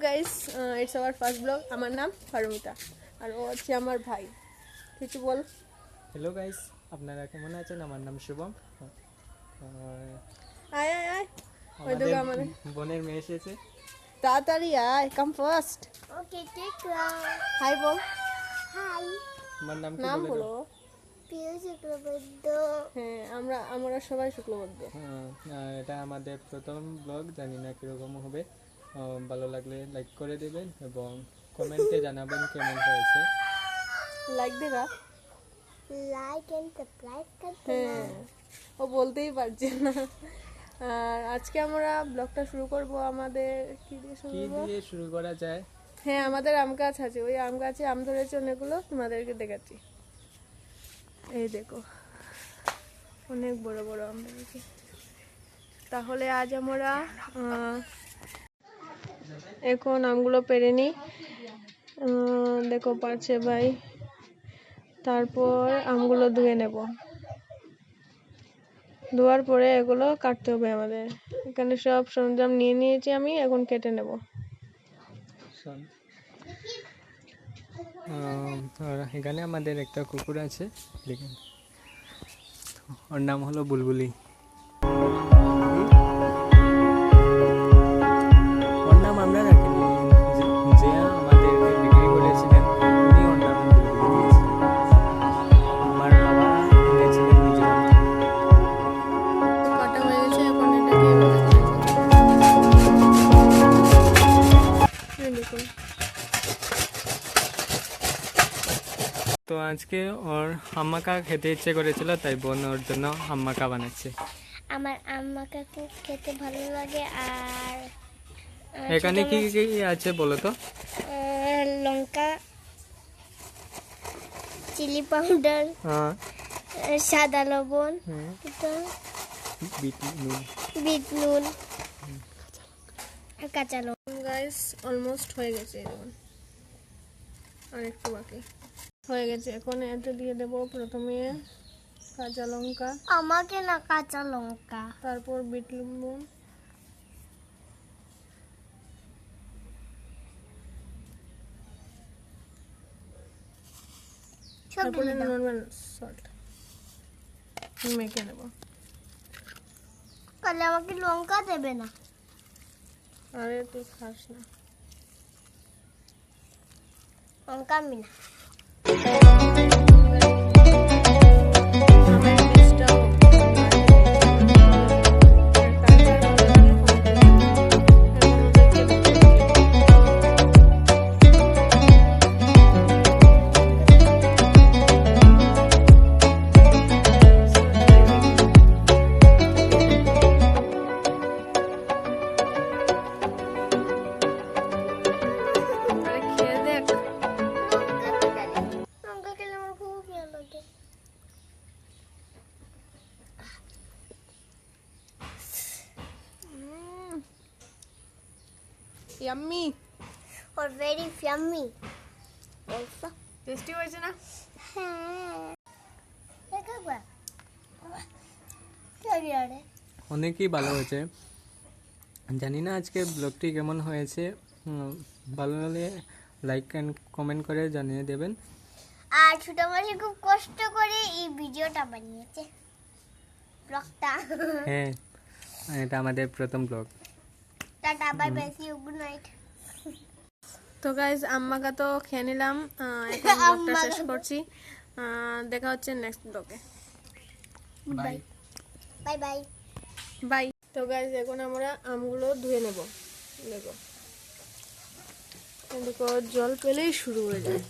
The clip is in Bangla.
Guys, it's our first blog. আমার নাম পারমিতা আর ও হচ্ছে আমার ভাই। কিছু বল। হ্যালো গাইস, আপনারা কেমন আছেন? আমার নাম শুভম। আয় আয় আয়, ওই দেখো আমাদের বোনের মেয়ে এসেছে। তাড়াতাড়ি আয়, কাম ফার্স্ট। ওকে, টেক হাই বল। হাই, আমার নাম কি নাম বলে বলো। প্রিয় চক্রবর্তী। হ্যাঁ, আমরা সবাই শুক্লবদ্ধ। এটা আমাদের প্রথম ব্লগ, জানি না কীরকম হবে। ভালো লাগলে লাইক করে দেবেন এবং কমেন্টে জানাবেন কেমন হয়েছে। লাইক দেবা? লাইক এন্ড সাবস্ক্রাইব করতে হ্যাঁ, ও বলতেই পারছে না। আর আজকে আমরা ব্লগটা শুরু করব আমাদের কি দিয়ে শুরু কি করব? দিয়ে শুরু করা যায়? হ্যাঁ, আমাদের আম গাছ আছে। ওই আম গাছে আম ধরেছে অনেকগুলো, তোমাদেরকে দেখাচ্ছি। এই দেখো, অনেক বড় বড় আম ধরেছে। তাহলে আজ আমরা এখন আমগুলো পেরে নিই। দেখো পারছে ভাই। তারপর আমগুলো ধুয়ে নেব। ধোয়ার পরে এগুলো কাটতে হবে আমাদের। এখানে সব সরঞ্জাম নিয়ে নিয়েছি আমি, এখন কেটে নেব। শোন, আর এখানে আমাদের একটা কুকুর আছে, দেখেন, ওর নাম হলো বুলবুলি। ওর নাম আমরা রাখিনি, যে আমাদেরকে বিক্রি করেছিলেন উনি ওর নাম বুলবুলি দিয়েছিলেন। আমার বাবা এনেছিলেন মিজোরাম থেকে। কাটা হয়ে গেছে, এখন এটাকে দেখুন। তো আজকে ওর হাম্মাকা খেতে ইচ্ছে করেছিল, তাই বোন ওর জন্য হাম্মাকা বানাচ্ছে। আমার আম্মাকে খুব খেতে ভালো লাগে। আর এখানে কি কি আছে বলো তো? লঙ্কা, চিলি পাউডার, সাদা লবণ, বিট নুন, বিট নুন, আর কাঁচা লঙ্কা। গাইস, অলমোস্ট হয়ে গেছে। দেখুন, আর একটু বাকি হয়ে গেছে। এখন এতে দিয়ে দেব প্রথমে কাঁচা লঙ্কা, আমাকে না কাঁচা লঙ্কা, তারপর বিট লবণ, সব তারপরে ঢেলে দাও। নর্মাল সল্ট মেখে নেব। তাহলে আমাকে লঙ্কা দেবে না? আরে তুই খাস না। লঙ্কা আমি না। লঙ্কা খেলে আমার খুব ভালো লাগে। Yummy, or very yummy also. Tasty হয়েছে না? অনেকই ভালো হয়েছে। জানি না আজকে ব্লগটি কেমন হয়েছে। ভালো লাগলে লাইক অ্যান্ড কমেন্ট করে জানিয়ে দেবেন। আর ছোট মাসি খুব কষ্ট করে এই ভিডিওটা বানিয়েছে, ব্লগটা। হ্যাঁ, এটা আমাদের প্রথম ব্লগ। টাটা, bye bye, see you, good night. তো গাইজ, আম্মাকা তো খেয়ে নিলাম। এখন ব্লগটা শেষ করছি। দেখা হচ্ছে নেক্সট ব্লগে। Bye bye bye. বাই। তো গাইজ, এখন আমরা আমগুলো ধুয়ে নেব। দেখো, দেখো জল পেলেই শুরু হয়ে যায়।